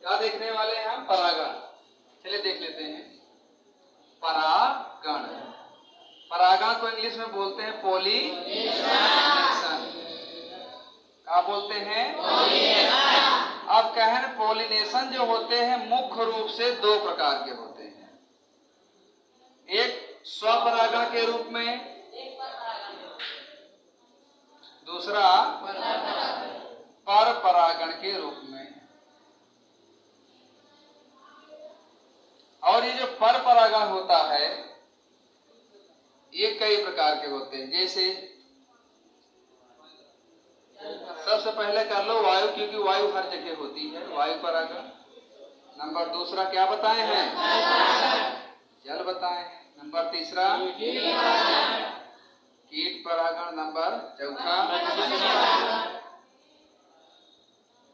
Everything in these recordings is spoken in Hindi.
क्या देखने वाले हैं हम? परागण। चलिए देख लेते हैं। परागण, परागण को इंग्लिश में बोलते हैं पोलिनेशन। क्या बोलते हैं? अब कहन पोलिनेशन जो होते हैं मुख्य रूप से दो प्रकार के होते हैं। एक स्वपरागण के रूप में, दूसरा परपरागण के रूप में। और ये जो परपरागण होता है ये कई प्रकार के होते हैं। जैसे सबसे पहले कर लो वायु, क्योंकि वायु हर जगह होती है, वायु परागण। नंबर दूसरा क्या बताए हैं? जल बताए हैं। नंबर तीसरा कीट परागण। नंबर चौथा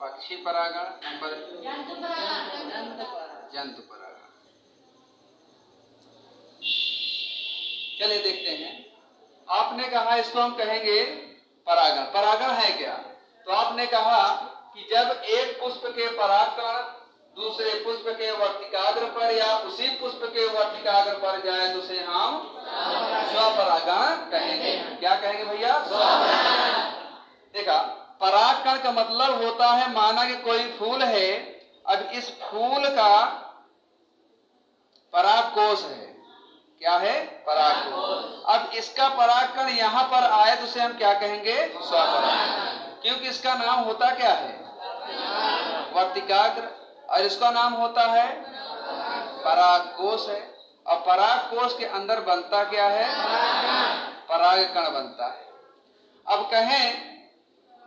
पक्षी परागण। नंबर जंतु परागण। चलिए देखते हैं। आपने कहा इसको हम कहेंगे परागण। परागण है क्या? तो आपने कहा कि जब एक पुष्प के परागकण दूसरे पुष्प के वर्तिकाग्र पर या उसी पुष्प के वर्तिकाग्र पर जाए तो उसे हम स्वपरागण कहेंगे। क्या कहेंगे भैया? स्वपरागण। देखा, परागकण का मतलब होता है, माना कि कोई फूल है, अब इस फूल का परागकोश है। क्या है? परागकोश। अब इसका परागकण यहाँ पर आए तो उसे हम क्या कहेंगे? स्वपरागण। क्योंकि इसका नाम होता क्या है? वर्तिकाग्र, और इसका नाम होता है परागकोश है। और परागकोश के अंदर बनता क्या है? परागकण बनता है। अब कहें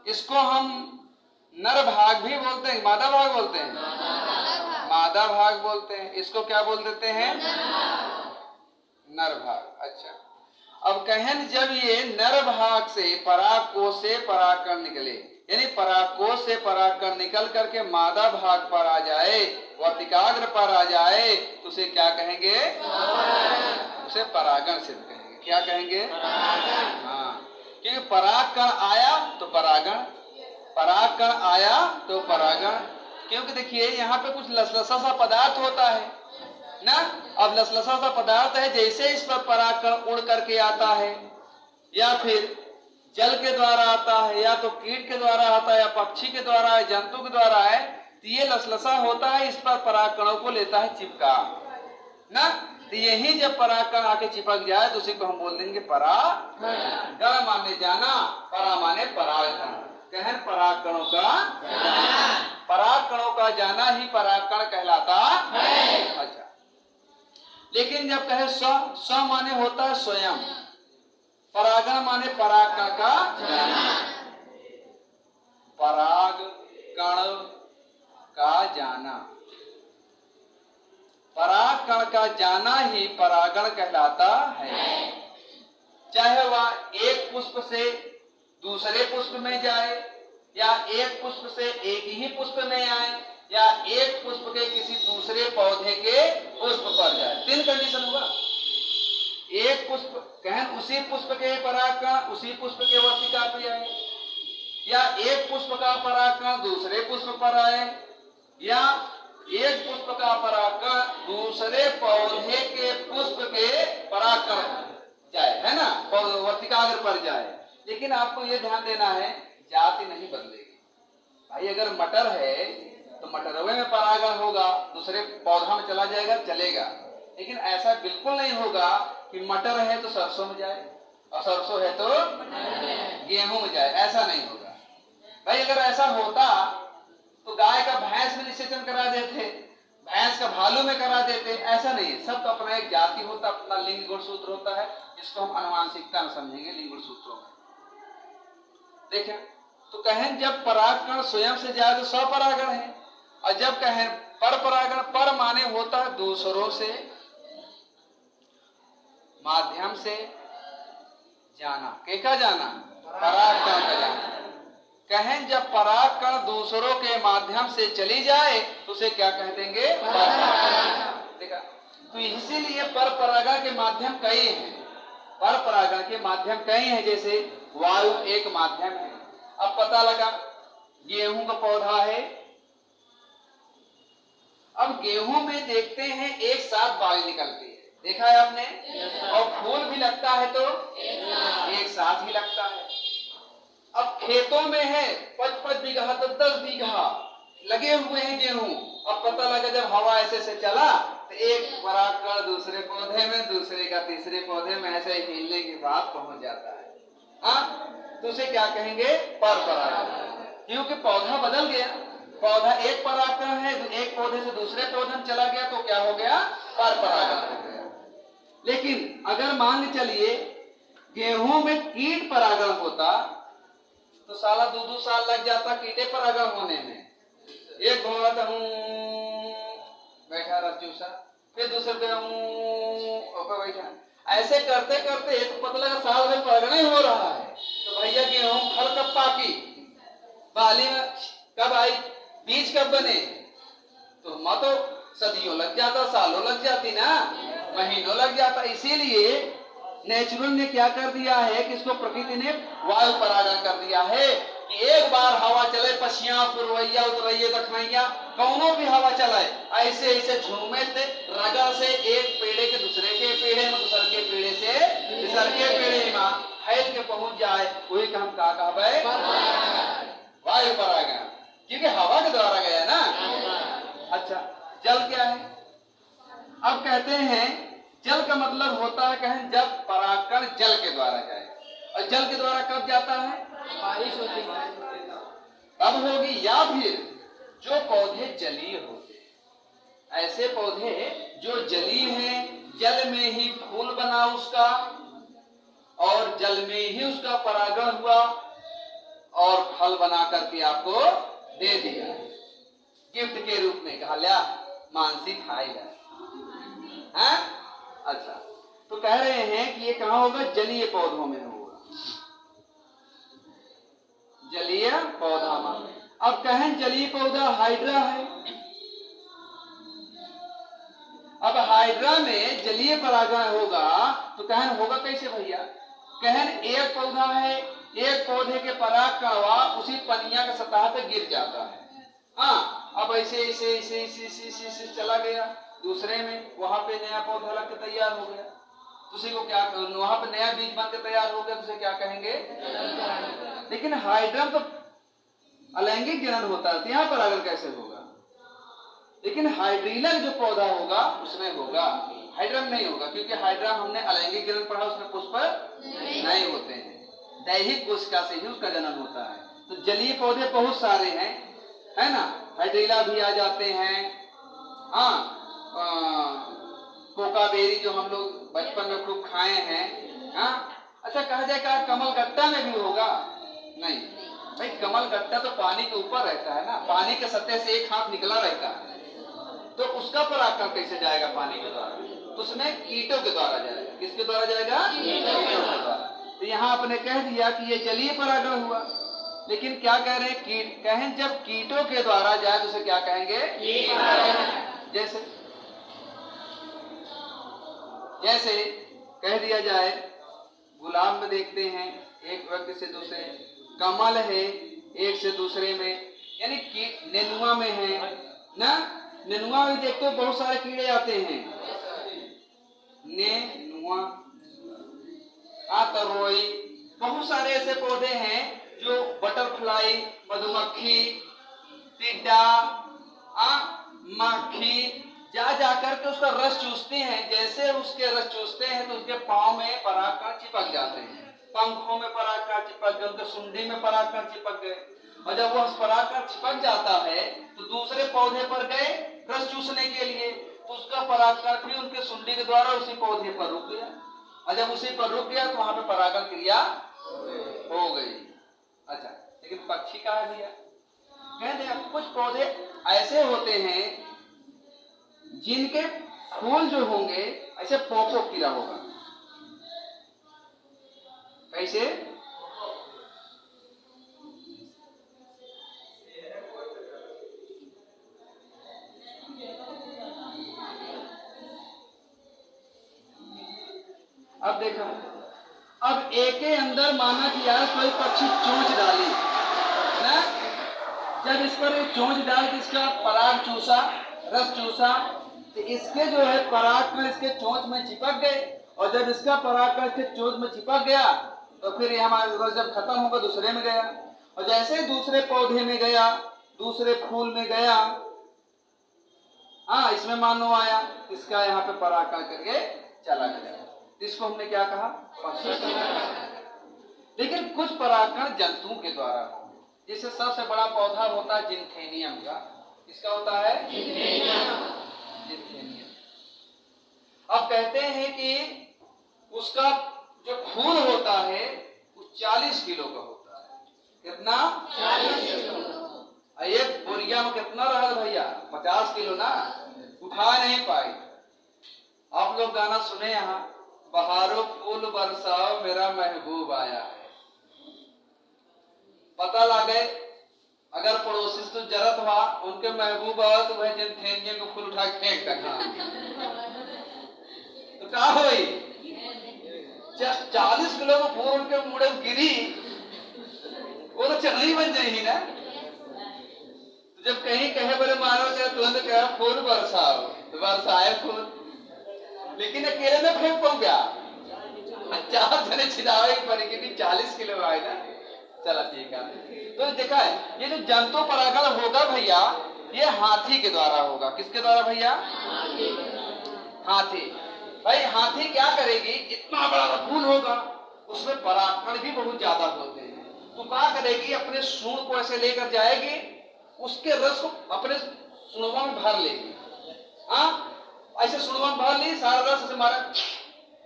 इसको हम नर भाग भी बोलते हैं, मादा भाग बोलते हैं, मादा भाग बोलते हैं। इसको क्या बोल देते हैं? नर भाग। अच्छा, अब कहें जब ये नर भाग से परागकोश से परागकण निकले, यानी परागकोश से परागकण निकल करके मादा भाग पर आ जाए, वर्तिकाग्र पर आ जाए, तो उसे क्या कहेंगे? उसे परागण सिद्ध कहेंगे। क्या कहेंगे? हाँ, क्योंकि परागकण आया तो परागण, परागकण आया तो परागण। क्योंकि देखिए यहाँ पे कुछ लसलसा सा पदार्थ होता है ना। अब लसलसा सा पदार्थ है, जैसे इस पर परागकण उड़ करके आता है, या फिर जल के द्वारा आता है, या तो कीट के द्वारा आता है, या पक्षी के द्वारा है, जंतु के द्वारा है, तो ये लसलसा होता है, इस पर परागकणों को लेता है चिपका ना। तो यही जब परागकण आके चिपक जाए तो उसी को हम बोल देंगे परागण। गण माने जाना, परा माने परागकण। कहन परागकणों का, परागकणों का जाना ही परागकण कहलाता है। अच्छा, लेकिन जब कहे स्व, स्व माने होता है स्वयं, परागण माने परागकण का जाना। परागकण का जाना, परागकण का जाना ही परागण कहलाता है। चाहे वह एक पुष्प से दूसरे पुष्प में जाए, या एक पुष्प से एक ही पुष्प में आए, या एक पुष्प के किसी दूसरे पौधे के पुष्प पर जाए। तीन कंडीशन हुआ। एक पुष्प कहन उसी पुष्प के परागकण उसी पुष्प के वर्तिका पर आए, या एक पुष्प का परागकण दूसरे पुष्प पर आए, या एक पुष्प का परागकण दूसरे पौधे के पुष्प के परागकण जाए, है ना, वर्तिकाग्र पर जाए। लेकिन आपको यह ध्यान देना है, जाति नहीं बदलेगी। भाई अगर मटर है तो मटरवे में परागण होगा, दूसरे पौधा में चला जाएगा, चलेगा। लेकिन ऐसा बिल्कुल नहीं होगा कि मटर है तो सरसों में जाए, और सरसों है तो गेहूं में जाए, ऐसा नहीं होगा। भाई अगर ऐसा होता तो गाय का भैंस में निषेचन करा देते, भैंस का भालू में करा देते। ऐसा नहीं है, सबका अपना एक जाति होता, अपना लिंग गुण सूत्र होता है, जिसको हम अनुवांशिकता में समझेंगे लिंग गुण सूत्रों में। देखें तो कहें जब परागकण स्वयं से जाए तो स्वपरागण है, और जब कहें पर परागण, पर माने होता है दूसरों से माध्यम से जाना। केका जाना? परागकण का जाना। कहें जब परागकण दूसरों के माध्यम से चली जाए तो उसे क्या कह देंगे? परपरागण। देखा, तो इसीलिए पर परागण के माध्यम कई हैं। पर परागण के माध्यम कई हैं, जैसे वायु एक माध्यम है। अब पता लगा गेहूं का पौधा है, अब गेहूं में देखते हैं एक साथ बाली निकलती है, देखा है आपने, और फूल भी लगता है तो एक साथ ही लगता है। अब खेतों में है 5-5 बीघा 10-10 बीघा लगे हुए हैं गेहूं। अब पता लगा जब हवा ऐसे से चला तो एक परागकण दूसरे पौधे में, दूसरे का तीसरे पौधे में, ऐसे हिलने के बाद पहुंच जाता है। हाँ, तो उसे क्या कहेंगे? पर परागण। क्योंकि पौधा बदल गया, पौधा एक परागकण है, एक पौधे से दूसरे पौधे में चला गया तो क्या हो गया? पर परागण हो गया। लेकिन अगर मान के चलिए गेहूं में कीट परागण होता तो साला 2-2 साल लग जाता कीटे परागण होने में। एक बहुत बैठा रहा चूसा, फिर दूसरे पे ऊपर बैठा, ऐसे करते करते तो पता लगा साल भर परागण ही हो रहा है। तो भैया गेहूं फल कब पाकी, बाली में कब आई, बीज कब बने, तो माँ तो सदियों लग जाता, सालों लग जाती ना, महीनों लग जाता। इसीलिए नेचुरल ने क्या कर दिया है कि इसको प्रकृति ने वायु परागण कर दिया है कि एक बार हवा चले, पछिया पुरवैया उतरैया दखनैया कौनो भी हवा चलाए, ऐसे ऐसे झूमे से रगा से एक पेड़े के दूसरे के पेड़े में, दूसरे के पेड़े से तीसरे के पेड़े में फैल के पहुंच जाए, वही का हम का कहबे? वायु परागण, क्योंकि हवा के द्वारा गया ना। अच्छा, जल क्या है? अब कहते हैं जल का मतलब होता है कहें जब परागकण जल के द्वारा जाए, और जल के द्वारा कब जाता है? बारिश होती है तब होगी, या फिर जो पौधे जलीय होते हैं, ऐसे पौधे जो जलीय हैं, जल में ही फूल बना उसका और जल में ही उसका परागण हुआ और फल बना करके आपको दे दिया गिफ्ट के रूप में, कहा लिया मानसिक खाएगा। हाँ? अच्छा, तो कह रहे हैं कि ये कहां होगा? जलीय पौधों में होगा, जलीय पौधा में। अब कहें जलीय पौधा हाइड्रा है, अब हाइड्रा में जलीय परागण होगा तो कहें होगा कैसे भैया? कहें एक पौधा है, एक पौधे के परागकण उसी पनिया के सतह पे गिर जाता है। हाँ, अब ऐसे ऐसे ऐसे ऐसे ऐसे ऐसे चला गया दूसरे में, वहां पे नया पौधा लग के तैयार हो गया, उसी को क्या, वहां पे नया बीज बन के तैयार हो गया, उसे क्या कहेंगे? लेकिन हाइड्रम तो अलैंगिक जनन होता है, यहाँ परागण कैसे होगा? लेकिन हाइड्रीला जो पौधा होगा उसमें होगा, हाइड्रम नहीं होगा, क्योंकि हाइड्रम हमने अलैंगिक जनन पढ़ा, उसमें पुष्प नहीं होते हैं, दैहिक कोशिका से ही उसका जनन होता है। तो जलीय पौधे बहुत सारे हैं, है ना, हाइड्रीला भी आ जाते हैं। हाँ, कोका बेरी जो हम लोग बचपन में खूब खाए हैं। हाँ, अच्छा, कहा जाए का कमल गट्टा में भी होगा? नहीं भाई, कमल गट्टा तो पानी के ऊपर रहता है ना, पानी के सतह से एक हाथ निकला रहता है, तो उसका परागकण कैसे जाएगा पानी के द्वारा? तो उसमें कीटों के द्वारा जाएगा। किसके द्वारा जाएगा? कीटों के द्वारा। तो यहाँ आपने कह दिया कि ये जलीय परागण हुआ, लेकिन क्या कह रहे हैं? कीट कहें जब कीटों के द्वारा जाए तो उसे क्या कहेंगे? जैसे जैसे कह दिया जाए गुलाब में देखते हैं एक व्यक्ति से दूसरे, कमल है एक से दूसरे में, यानी नेनुआ में है ना, नेनुआ में देखते हो बहुत सारे कीड़े आते हैं, नेनुआ, तरोई, बहुत सारे ऐसे पौधे हैं जो बटरफ्लाई, मधुमक्खी, टिड्डा, मक्खी जा जाकर के उसका रस चूसते हैं। जैसे उसके रस चूसते हैं तो उसके पाँव में परागकण चिपक जाते हैं, पंखों में परागकण चिपक गए, उनके सुंडी में परागकण चिपक गए, और जब वह परागकण चिपक जाता है तो दूसरे पौधे पर गए रस चूसने के लिए, तो उसका परागकण भी उनके सुंडी के द्वारा उसी पौधे पर रुक गया, और जब उसी पर रुक गया तो वहां पे परागण क्रिया हो गई। अच्छा, लेकिन पक्षी कहा गया? कहते हैं कुछ पौधे ऐसे होते हैं जिनके फूल जो होंगे ऐसे पोपो कीड़ा होगा। कैसे? अब देखो, अब एक के अंदर माना कि यार कोई पक्षी चोंच डाली ना, जब इस पर चोंच डाल के इसका पराग चूसा, रस चूसा, तो इसके जो है परागकण इसके चोंच में चिपक गए, और जब इसका परागकण इसके चोंच में चिपक गया तो फिर ये हमारा रस जब खत्म होगा दूसरे में गया, और जैसे ही दूसरे पौधे में गया, दूसरे फूल में गया, हाँ इसमें मानो आया, इसका यहाँ पे परागकण करके चला गया, इसको हमने क्या कहा? लेकिन कुछ परागकण जंतुओं के द्वारा होंगे, जिससे सबसे बड़ा पौधा होता है जिनथेनियम का। किसका होता है? जिनथेनियम। अब कहते हैं कि उसका जो फूल होता है वो 40 किलो का होता है। कितना? 40 किलो। एक बोरिया में कितना रहा भैया? 50 किलो ना, उठा नहीं पाई। आप लोग गाना सुने यहाँ, बहारों फूल बरसाओ मेरा महबूब आया है। पता लगे अगर पड़ोसी से तो जरत हुआ, उनके महबूब आया तो वह जिनथेनियम को फूल उठा के फेंक रखा तो क्या हुई? 40 किलो का फूल उनके मुड़े गिरी, वो तो चढ़नी बन जाएगी ना। तो जब कहीं कहे बोले मारो क्या, तुरंत कहा फूल बरसाओ, तो बरसाए फूल, लेकिन अकेले में फेंक पाऊं क्या? 4 जने छिड़ावे पड़ेगी, 40 किलो आए ना। चला ठीक है। तो देखा है, ये जो जंतु परागण होगा भैया, ये हाथी के द्वारा होगा। किसके द्वारा भैया? हाथी। भाई हाथी क्या करेगी? इतना बड़ा फूल होगा, उसमें परागकण भी बहुत ज्यादा होते हैं, तो क्या करेगी? अपने सूंड को ऐसे लेकर जाएगी, उसके रस को अपने सूंडों में भर लेगी। हाँ ऐसे सूंडों में भर ली, सारा रस ऐसे मारा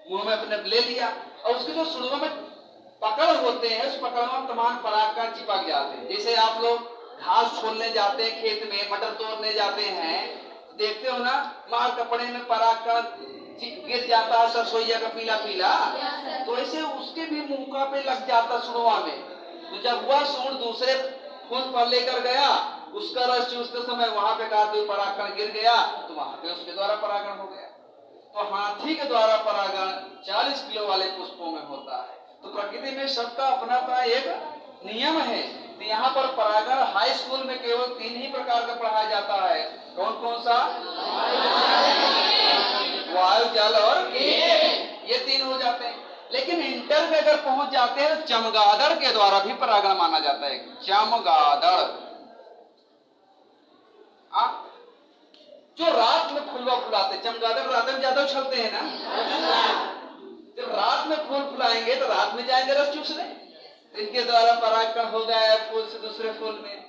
मुंह में अपने ले लिया, और उसके जो सूंडों में पकड़ होते हैं, उस पकड़ में तमाम परागकण चिपक जाते हैं। जैसे आप लोग घास छोलने जाते हैं, खेत में मटर तोड़ने जाते हैं, देखते हो ना, माल कपड़े में परागकण गिर जाता है, सरसोईया का पीला पीला, तो ऐसे उसके भी मुंह पे लग जाता सूंडवा में। तो जब वह सूंड दूसरे फूल पर लेकर गया, उसका रस चूसते समय वहां पे परागकण गिर गया, तो वहां पे उसके द्वारा परागण हो गया। तो हाथी के द्वारा परागण 40 किलो वाले पुष्पों में होता है। तो प्रकृति में सबका अपना अपना एक नियम है। तो यहाँ पर परागण हाई स्कूल में केवल 3 ही प्रकार का पढ़ाया जाता है। कौन कौन सा? वायु, जल और ये 3 हो जाते हैं। लेकिन इंटर में अगर पहुंच जाते हैं तो चमगादड़ के द्वारा भी परागण माना जाता है। चमगादड़ जो रात में फूलवा फुलाते, चमगादड़ रात में ज्यादा उछलते हैं ना, जब रात में फूल फुलाएंगे तो रात में जाएंगे रस चूसने, इनके द्वारा परागण हो गया है फूल से दूसरे फूल में।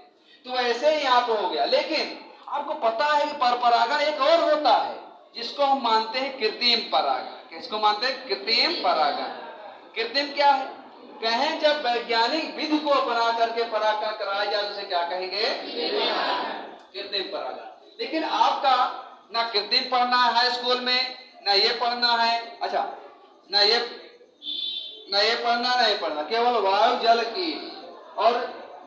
तो ऐसे ही यहाँ पे हो गया। लेकिन आपको पता है कि परागण एक और होता है जिसको हम मानते हैं कृत्रिम परागण। किसको मानते हैं? कृत्रिम परागण। कृत्रिम क्या है? कहें जब वैज्ञानिक विधि को अपना करके परागण कराया जाए, उसे क्या कहेंगे? कृत्रिम परागण। लेकिन आपका ना कृत्रिम पढ़ना है हाई स्कूल में, ना ये पढ़ना है, अच्छा ना ये पढ़ना, नहीं पढ़ना, केवल वायु जल कीट। और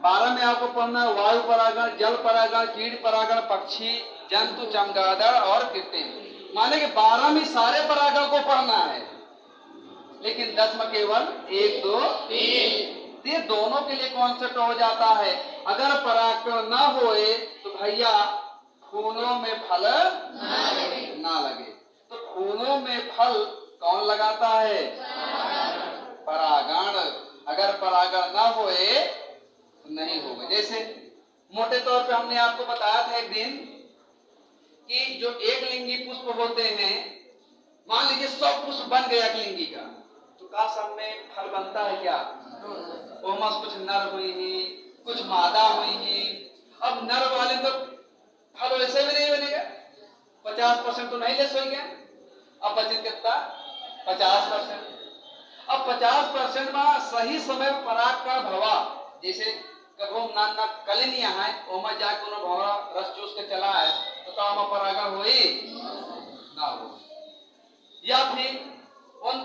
12 में आपको पढ़ना है वायु परागण, जल परागण, कीट परागण, पक्षी, जंतु, चमगादड़ और कृत्रिम। माने कि 12 में सारे परागण को पढ़ना है, लेकिन 10 में केवल 1 2 3। ये दोनों के लिए कॉन्सेप्ट हो जाता है। अगर परागण ना होए तो भैया फूलों में फल ना लगे। तो फूलों में फल कौन लगाता है? परागण। अगर परागण ना होए तो नहीं होगा। जैसे मोटे तौर पे हमने आपको बताया था एक दिन कि जो एक लिंगी पुष्प होते हैं, मान लीजिए 100 पुष्प बन गया एक लिंगी का, तो का सब में फल बनता है क्या? ओमस कुछ नर हुई ही, कुछ मादा हुई ही। अब नर वाले तो फल वैसे भी नहीं बनेगा, 50% तो नहीं ले सो गया। अब बचे कितना? 50%। अब 50% में सही समय परागकण भवा, जैसे कबो ना कलिनिया है, ओमा जा कोनो भवरा रस चूस के चला है, तो काम परागण होई ना हो। या फिर उन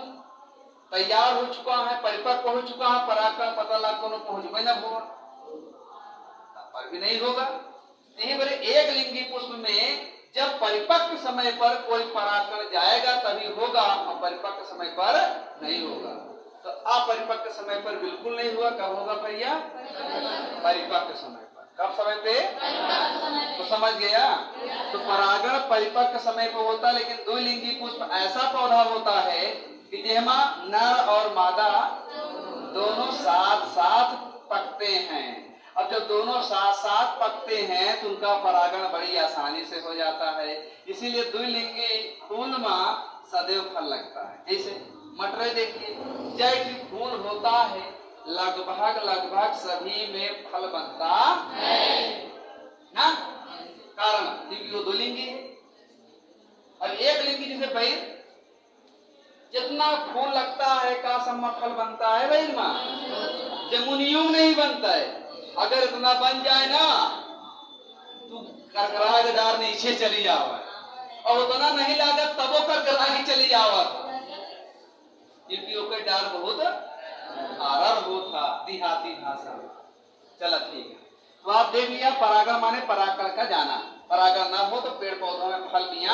तैयार हो चुका है, परिपक्व हो चुका है, परागकण पता लग कोनो पहुंच गए ना होगा, पर भी नहीं होगा। यही बड़े एक लिंगी पुष्प में जब परिपक्व समय पर कोई परागकण जाएगा तभी होगा, और परिपक्व समय पर नहीं होगा। तो अपरिपक्व समय पर बिल्कुल नहीं हुआ। कब होगा भैया? परिपक्व समय पर। कब समय पे? तो समझ गया। तो परागण परिपक्व समय पे होता, लेकिन द्विलिंगी पुष्प ऐसा पौधा होता है कि जिसमें नर और मादा दोनों साथ साथ पकते हैं। अब जब दोनों साथ साथ पकते हैं तो उनका परागण बड़ी आसानी से हो जाता है। इसीलिए द्विलिंगी फूल में सदैव फल लगता है। जैसे मटर देखिए, जैसे फूल होता है लगभग सभी में फल बनता है ना, कारण क्योंकि वो द्विलिंगी है। और एक लिंगी जैसे बैर, जितना फूल लगता है का सम्मा फल बनता है बैर में, जमुनियों में नहीं बनता है। अगर इतना बन जाए ना तो करकरा के डार नीचे चली जाओ, और उतना नहीं लागत तब वो करकरा के चली जाओ, क्योंकि ओके डार बहुत आरर होता देहाती भाषा में। चलो ठीक है, तो आप देख लिया परागण माने परागण का जाना। परागण ना हो तो पेड़ पौधों में फल बिया।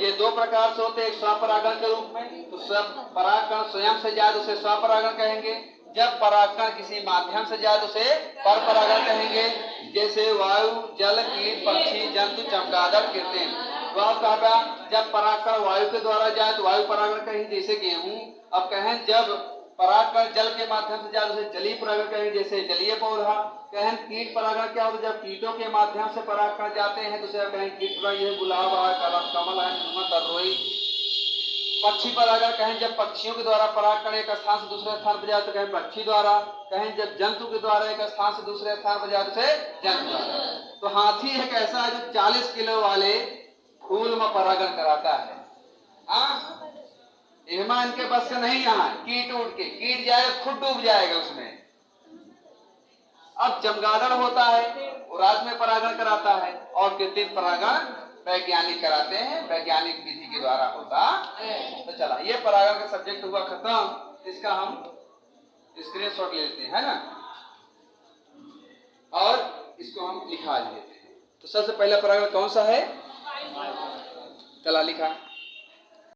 ये दो प्रकार से होते हैं, एक स्वपरागण के रूप में, तो स्वपरागण स्वयं से जाए उसे स्वपरागण कहेंगे। जब परागण किसी माध्यम से जाए उसे परपरागण कहेंगे। जैसे वायु, जल, कीट, पक्षी, जंतु, चमगादड़, कृत्रिम। तो आप कहा जब परागण वायु के द्वारा जाए तो वायु परागण कहेंगे, जैसे गेहूं। अब कहें जब परागण जल के माध्यम से जाए उसे जलीय परागण कहेंगे, जैसे जलीय पौधा। कहें कीट परागण क्या होता है, जब कीटों के माध्यम से परागण जाते हैं तो उसे कहें कीट परागण, ये गुलाब है, कमल है, तरोई। पक्षी परागण कहें जब पक्षियों के द्वारा परागण एक स्थान से दूसरे स्थान पर जाए तो कहें पक्षी द्वारा। कहें जब जंतु के द्वारा एक स्थान से दूसरे स्थान पर जाए तो जंतु द्वारा। तो हाथी एक ऐसा है जो 40 किलो वाले फूल में परागण कराता है। इहमा इनके बस का नहीं, यहाँ कीट उठ के कीट जाएगा खुद डूब जाएगा उसमें। अब चमगादड़ होता है वो रात में परागण कराता है, और कृत्रिम परागण वैज्ञानिक कराते हैं, वैज्ञानिक विधि के द्वारा होता है। तो चला ये परागण का सब्जेक्ट हुआ खत्म। इसका हम स्क्रीनशॉट ले लेते हैं, है ना, और इसको हम लिखा लेते हैं। तो सबसे पहला परागण कौन सा है? चला लिखा।